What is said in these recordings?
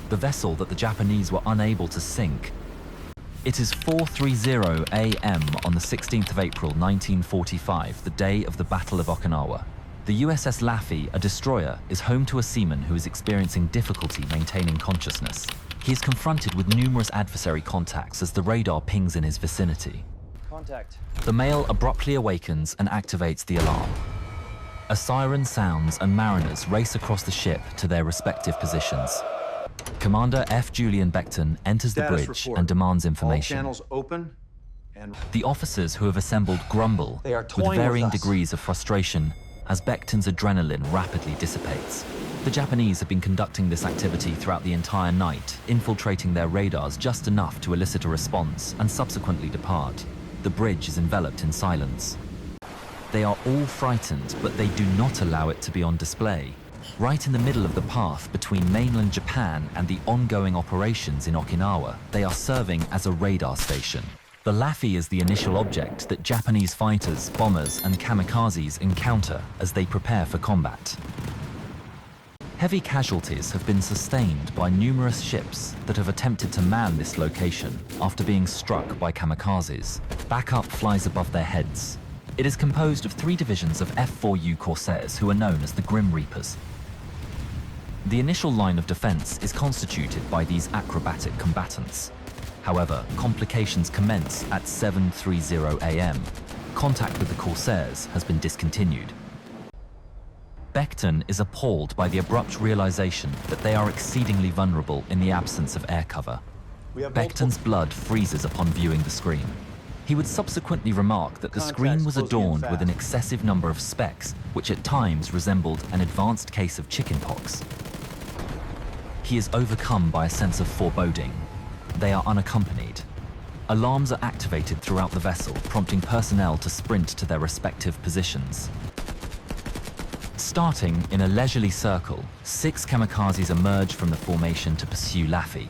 the vessel that the Japanese were unable to sink. It is 4:30 a.m. on the 16th of April 1945, the day of the Battle of Okinawa. The USS Laffey, a destroyer, is home to a seaman who is experiencing difficulty maintaining consciousness. He is confronted with numerous adversary contacts as the radar pings in his vicinity. Contact. The male abruptly awakens and activates the alarm. A siren sounds and mariners race across the ship to their respective positions. Commander F. Julian Beckton enters the bridge and demands information. All channels open and... The officers who have assembled grumble with varying degrees of frustration as Beckton's adrenaline rapidly dissipates. The Japanese have been conducting this activity throughout the entire night, infiltrating their radars just enough to elicit a response and subsequently depart. The bridge is enveloped in silence. They are all frightened, but they do not allow it to be on display. Right in the middle of the path between mainland Japan and the ongoing operations in Okinawa, they are serving as a radar station. The Laffey is the initial object that Japanese fighters, bombers, and kamikazes encounter as they prepare for combat. Heavy casualties have been sustained by numerous ships that have attempted to man this location after being struck by kamikazes. Backup flies above their heads. It is composed of 3 divisions of F-4U Corsairs who are known as the Grim Reapers. The initial line of defense is constituted by these acrobatic combatants. However, complications commence at 7:30 a.m. Contact with the Corsairs has been discontinued. Beckton is appalled by the abrupt realization that they are exceedingly vulnerable in the absence of air cover. Beckton's blood freezes upon viewing the screen. He would subsequently remark that the screen was adorned with an excessive number of specks, which at times resembled an advanced case of chickenpox. He is overcome by a sense of foreboding. They are unaccompanied. Alarms are activated throughout the vessel, prompting personnel to sprint to their respective positions. Starting in a leisurely circle, 6 kamikazes emerge from the formation to pursue Laffey.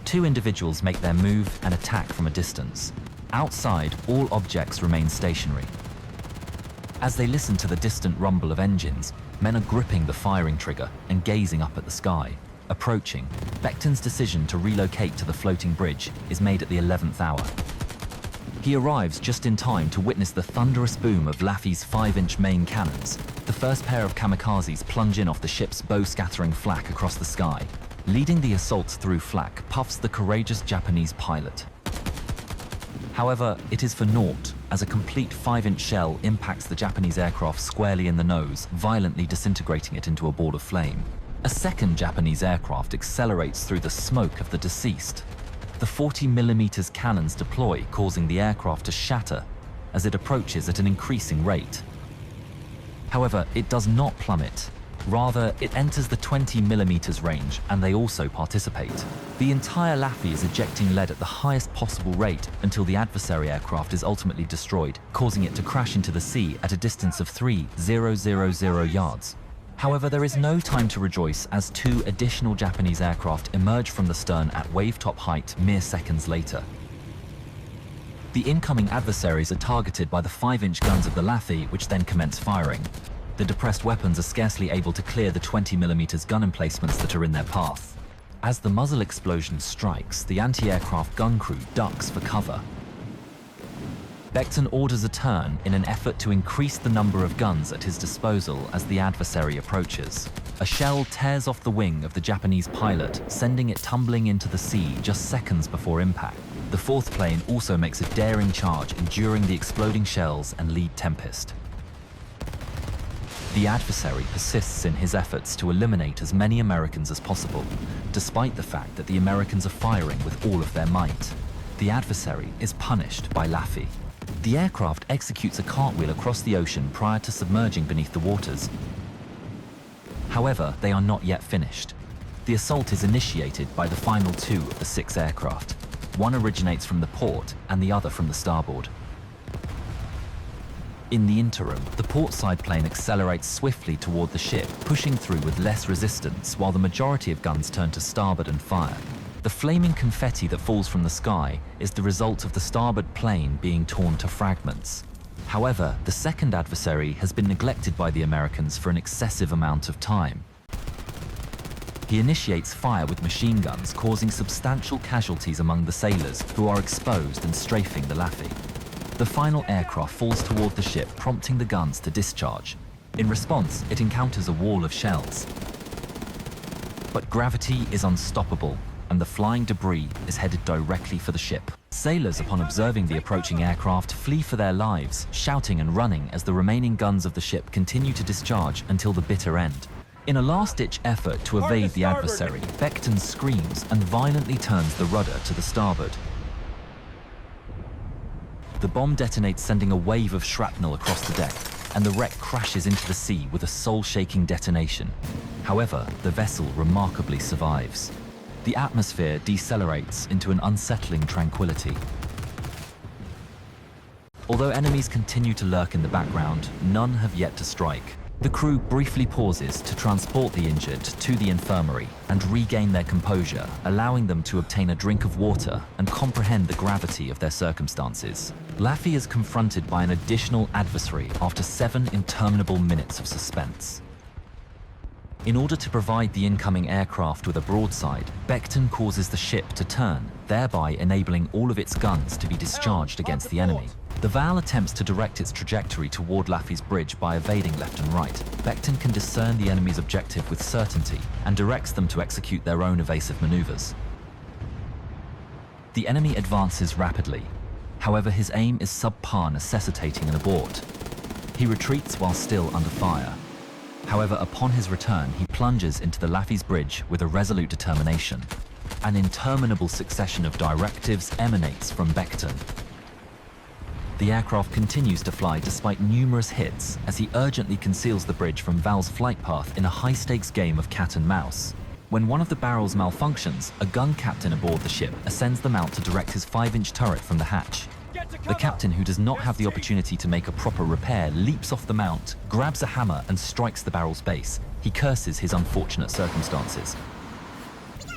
2 individuals make their move and attack from a distance. Outside, all objects remain stationary. As they listen to the distant rumble of engines, men are gripping the firing trigger and gazing up at the sky. Approaching, Beckton's decision to relocate to the floating bridge is made at the 11th hour. He arrives just in time to witness the thunderous boom of Laffey's 5-inch main cannons. The first pair of kamikazes plunge in off the ship's bow-scattering flak across the sky. Leading the assault through flak puffs the courageous Japanese pilot. However, it is for naught, as a complete 5-inch shell impacts the Japanese aircraft squarely in the nose, violently disintegrating it into a ball of flame. A second Japanese aircraft accelerates through the smoke of the deceased. The 40mm cannons deploy, causing the aircraft to shatter as it approaches at an increasing rate. However, it does not plummet. Rather, it enters the 20mm range, and they also participate. The entire Laffey is ejecting lead at the highest possible rate until the adversary aircraft is ultimately destroyed, causing it to crash into the sea at a distance of 3,000 yards. However, there is no time to rejoice as 2 additional Japanese aircraft emerge from the stern at wave-top height mere seconds later. The incoming adversaries are targeted by the 5-inch guns of the Laffey, which then commence firing. The depressed weapons are scarcely able to clear the 20mm gun emplacements that are in their path. As the muzzle explosion strikes, the anti-aircraft gun crew ducks for cover. Beckton orders a turn in an effort to increase the number of guns at his disposal as the adversary approaches. A shell tears off the wing of the Japanese pilot, sending it tumbling into the sea just seconds before impact. The 4th plane also makes a daring charge, enduring the exploding shells and lead tempest. The adversary persists in his efforts to eliminate as many Americans as possible, despite the fact that the Americans are firing with all of their might. The adversary is punished by Laffey. The aircraft executes a cartwheel across the ocean prior to submerging beneath the waters. However, they are not yet finished. The assault is initiated by the final 2 of the 6 aircraft. One originates from the port and the other from the starboard. In the interim, the portside plane accelerates swiftly toward the ship, pushing through with less resistance while the majority of guns turn to starboard and fire. The flaming confetti that falls from the sky is the result of the starboard plane being torn to fragments. However, the second adversary has been neglected by the Americans for an excessive amount of time. He initiates fire with machine guns, causing substantial casualties among the sailors who are exposed and strafing the Laffy. The final aircraft falls toward the ship, prompting the guns to discharge. In response, it encounters a wall of shells. But gravity is unstoppable, and the flying debris is headed directly for the ship. Sailors, upon observing the approaching aircraft, flee for their lives, shouting and running as the remaining guns of the ship continue to discharge until the bitter end. In a last-ditch effort to evade the adversary, Becton screams and violently turns the rudder to the starboard. The bomb detonates, sending a wave of shrapnel across the deck, and the wreck crashes into the sea with a soul-shaking detonation. However, the vessel remarkably survives. The atmosphere decelerates into an unsettling tranquility. Although enemies continue to lurk in the background, none have yet to strike. The crew briefly pauses to transport the injured to the infirmary and regain their composure, allowing them to obtain a drink of water and comprehend the gravity of their circumstances. Laffy is confronted by an additional adversary after 7 interminable minutes of suspense. In order to provide the incoming aircraft with a broadside, Becton causes the ship to turn, thereby enabling all of its guns to be discharged against the enemy. The Val attempts to direct its trajectory toward Laffy's bridge by evading left and right. Becton can discern the enemy's objective with certainty and directs them to execute their own evasive maneuvers. The enemy advances rapidly. However, his aim is subpar, necessitating an abort. He retreats while still under fire. However, upon his return, he plunges into the Laffy's bridge with a resolute determination. An interminable succession of directives emanates from Becton. The aircraft continues to fly despite numerous hits as he urgently conceals the bridge from Val's flight path in a high-stakes game of cat and mouse. When one of the barrels malfunctions, a gun captain aboard the ship ascends the mount to direct his 5-inch turret from the hatch. The captain, who does not have the opportunity to make a proper repair, leaps off the mount, grabs a hammer and strikes the barrel's base. He curses his unfortunate circumstances.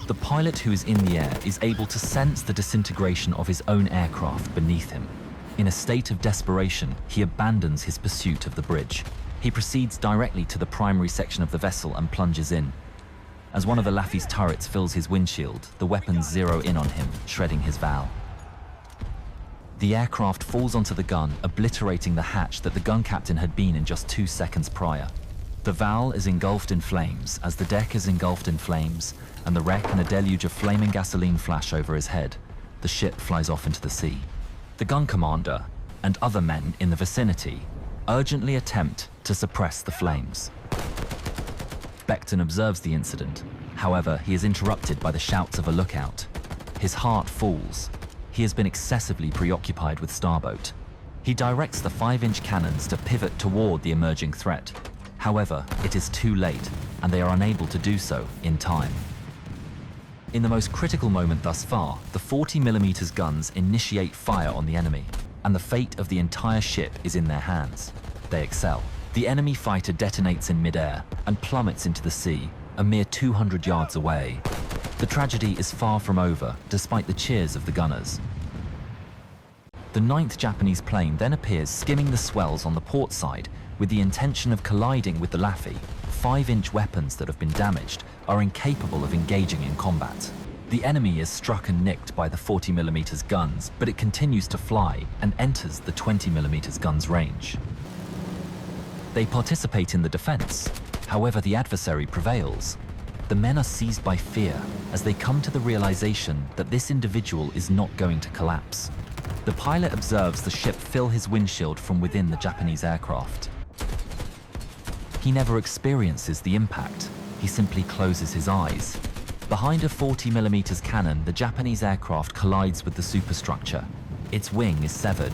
The pilot, who is in the air, is able to sense the disintegration of his own aircraft beneath him. In a state of desperation, he abandons his pursuit of the bridge. He proceeds directly to the primary section of the vessel and plunges in. As one of the Laffy's turrets fills his windshield, the weapons zero in on him, shredding his Val. The aircraft falls onto the gun, obliterating the hatch that the gun captain had been in just 2 seconds prior. The Val is engulfed in flames as the deck is engulfed in flames, and the wreck and a deluge of flaming gasoline flash over his head. The ship flies off into the sea. The gun commander and other men in the vicinity urgently attempt to suppress the flames. Becton observes the incident. However, he is interrupted by the shouts of a lookout. His heart falls. He has been excessively preoccupied with starboat. He directs the 5-inch cannons to pivot toward the emerging threat. However, it is too late, and they are unable to do so in time. In the most critical moment thus far, the 40mm guns initiate fire on the enemy, and the fate of the entire ship is in their hands. They excel. The enemy fighter detonates in midair and plummets into the sea, a mere 200 yards away. The tragedy is far from over, despite the cheers of the gunners. The 9th Japanese plane then appears skimming the swells on the port side with the intention of colliding with the Laffy. 5-inch weapons that have been damaged are incapable of engaging in combat. The enemy is struck and nicked by the 40mm guns, but it continues to fly and enters the 20mm guns range. They participate in the defense. However, the adversary prevails. The men are seized by fear as they come to the realization that this individual is not going to collapse. The pilot observes the ship fill his windshield from within the Japanese aircraft. He never experiences the impact. He simply closes his eyes. Behind a 40mm cannon, the Japanese aircraft collides with the superstructure. Its wing is severed.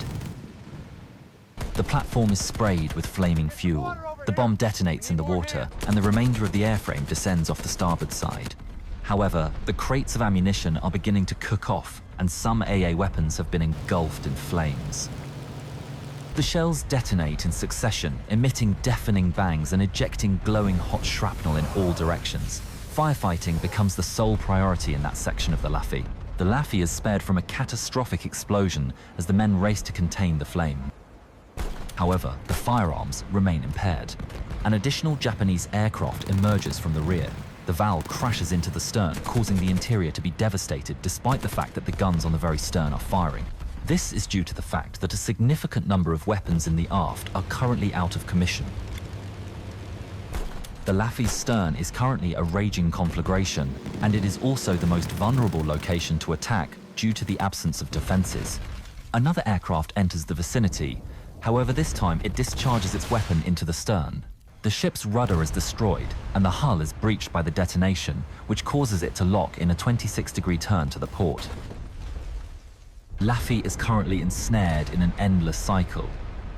The platform is sprayed with flaming fuel. The bomb detonates in the water, and the remainder of the airframe descends off the starboard side. However, the crates of ammunition are beginning to cook off, and some AA weapons have been engulfed in flames. The shells detonate in succession, emitting deafening bangs and ejecting glowing hot shrapnel in all directions. Firefighting becomes the sole priority in that section of the Laffy. The Laffy is spared from a catastrophic explosion as the men race to contain the flame. However, the firearms remain impaired. An additional Japanese aircraft emerges from the rear. The valve crashes into the stern, causing the interior to be devastated despite the fact that the guns on the very stern are firing. This is due to the fact that a significant number of weapons in the aft are currently out of commission. The Laffey's stern is currently a raging conflagration, and it is also the most vulnerable location to attack due to the absence of defenses. Another aircraft enters the vicinity. However, this time it discharges its weapon into the stern. The ship's rudder is destroyed, and the hull is breached by the detonation, which causes it to lock in a 26-degree turn to the port. Laffey is currently ensnared in an endless cycle.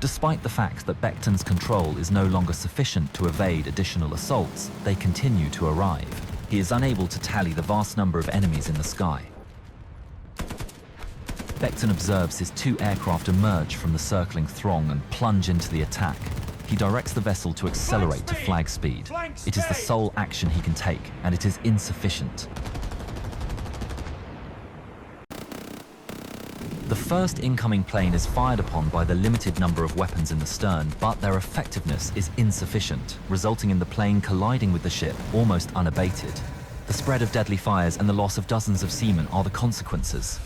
Despite the fact that Becton's control is no longer sufficient to evade additional assaults, they continue to arrive. He is unable to tally the vast number of enemies in the sky. Becton observes his two aircraft emerge from the circling throng and plunge into the attack. He directs the vessel to accelerate to flag speed. It is the sole action he can take, and it is insufficient. The first incoming plane is fired upon by the limited number of weapons in the stern, but their effectiveness is insufficient, resulting in the plane colliding with the ship almost unabated. The spread of deadly fires and the loss of dozens of seamen are the consequences.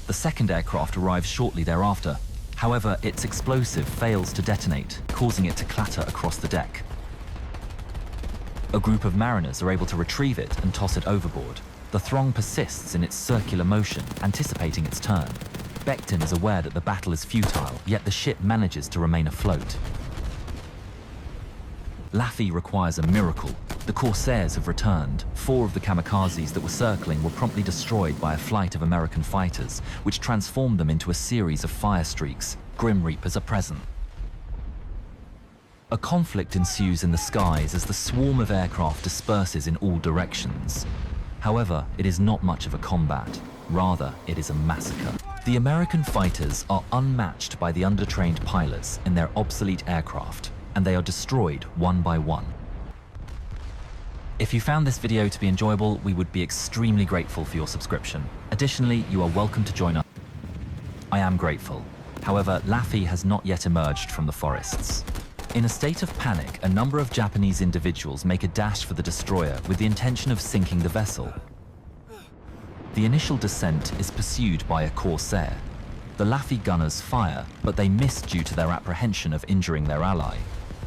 The second aircraft arrives shortly thereafter. However, its explosive fails to detonate, causing it to clatter across the deck. A group of mariners are able to retrieve it and toss it overboard. The throng persists in its circular motion, anticipating its turn. Becton is aware that the battle is futile, yet the ship manages to remain afloat. Laffey requires a miracle. The Corsairs have returned. 4 of the kamikazes that were circling were promptly destroyed by a flight of American fighters, which transformed them into a series of fire streaks. Grim Reapers are present. A conflict ensues in the skies as the swarm of aircraft disperses in all directions. However, it is not much of a combat. Rather, it is a massacre. The American fighters are unmatched by the undertrained pilots in their obsolete aircraft, and they are destroyed one by one. If you found this video to be enjoyable, we would be extremely grateful for your subscription. Additionally, you are welcome to join us. I am grateful. However, Laffey has not yet emerged from the forests. In a state of panic, a number of Japanese individuals make a dash for the destroyer with the intention of sinking the vessel. The initial descent is pursued by a Corsair. The Laffey gunners fire, but they miss due to their apprehension of injuring their ally.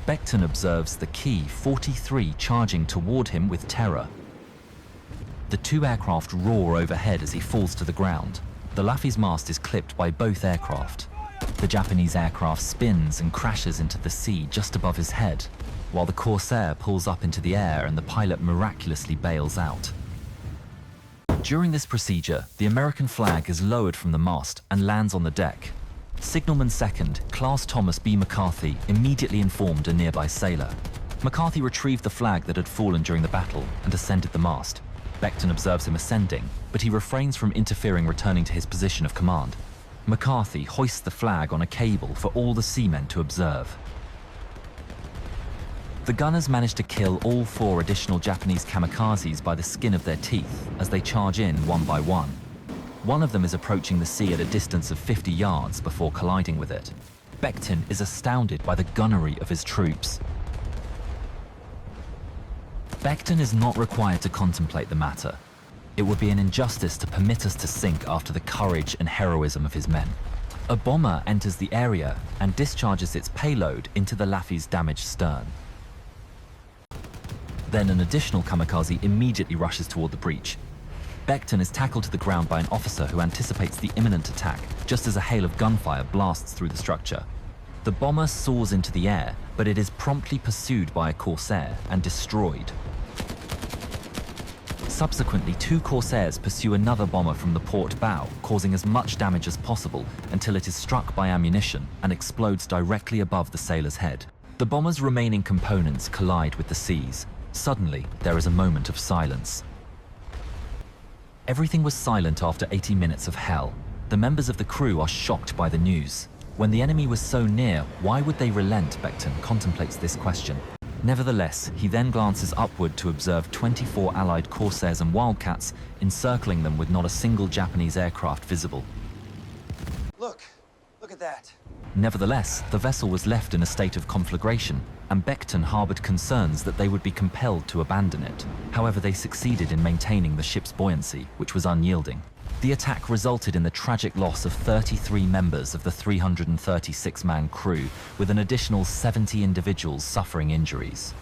Becton observes the Key 43 charging toward him with terror. The 2 aircraft roar overhead as he falls to the ground. The Laffey's mast is clipped by both aircraft. The Japanese aircraft spins and crashes into the sea just above his head, while the Corsair pulls up into the air and the pilot miraculously bails out. During this procedure, the American flag is lowered from the mast and lands on the deck. Signalman Second, Class Thomas B. McCarthy, immediately informed a nearby sailor. McCarthy retrieved the flag that had fallen during the battle and ascended the mast. Becton observes him ascending, but he refrains from interfering, returning to his position of command. McCarthy hoists the flag on a cable for all the seamen to observe. The gunners manage to kill all 4 additional Japanese kamikazes by the skin of their teeth as they charge in one by one. One of them is approaching the sea at a distance of 50 yards before colliding with it. Becton is astounded by the gunnery of his troops. Becton is not required to contemplate the matter. It would be an injustice to permit us to sink after the courage and heroism of his men. A bomber enters the area and discharges its payload into the Laffey's damaged stern. Then an additional kamikaze immediately rushes toward the breach. Becton is tackled to the ground by an officer who anticipates the imminent attack, just as a hail of gunfire blasts through the structure. The bomber soars into the air, but it is promptly pursued by a Corsair and destroyed. Subsequently, 2 Corsairs pursue another bomber from the port bow, causing as much damage as possible until it is struck by ammunition and explodes directly above the sailor's head. The bomber's remaining components collide with the seas. Suddenly, there is a moment of silence. Everything was silent after 80 minutes of hell. The members of the crew are shocked by the news. When the enemy was so near, why would they relent? Becton contemplates this question. Nevertheless, he then glances upward to observe 24 Allied Corsairs and Wildcats encircling them with not a single Japanese aircraft visible. Look at that. Nevertheless, the vessel was left in a state of conflagration. and Beckton harbored concerns that they would be compelled to abandon it. However, they succeeded in maintaining the ship's buoyancy, which was unyielding. The attack resulted in the tragic loss of 33 members of the 336-man crew, with an additional 70 individuals suffering injuries.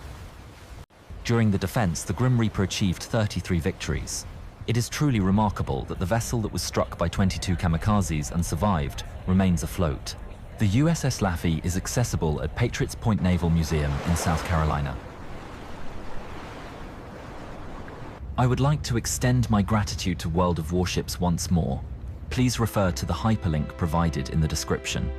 During the defense, the Grim Reaper achieved 33 victories. It is truly remarkable that the vessel that was struck by 22 kamikazes and survived remains afloat. The USS Laffey is accessible at Patriots Point Naval Museum in South Carolina. I would like to extend my gratitude to World of Warships once more. Please refer to the hyperlink provided in the description.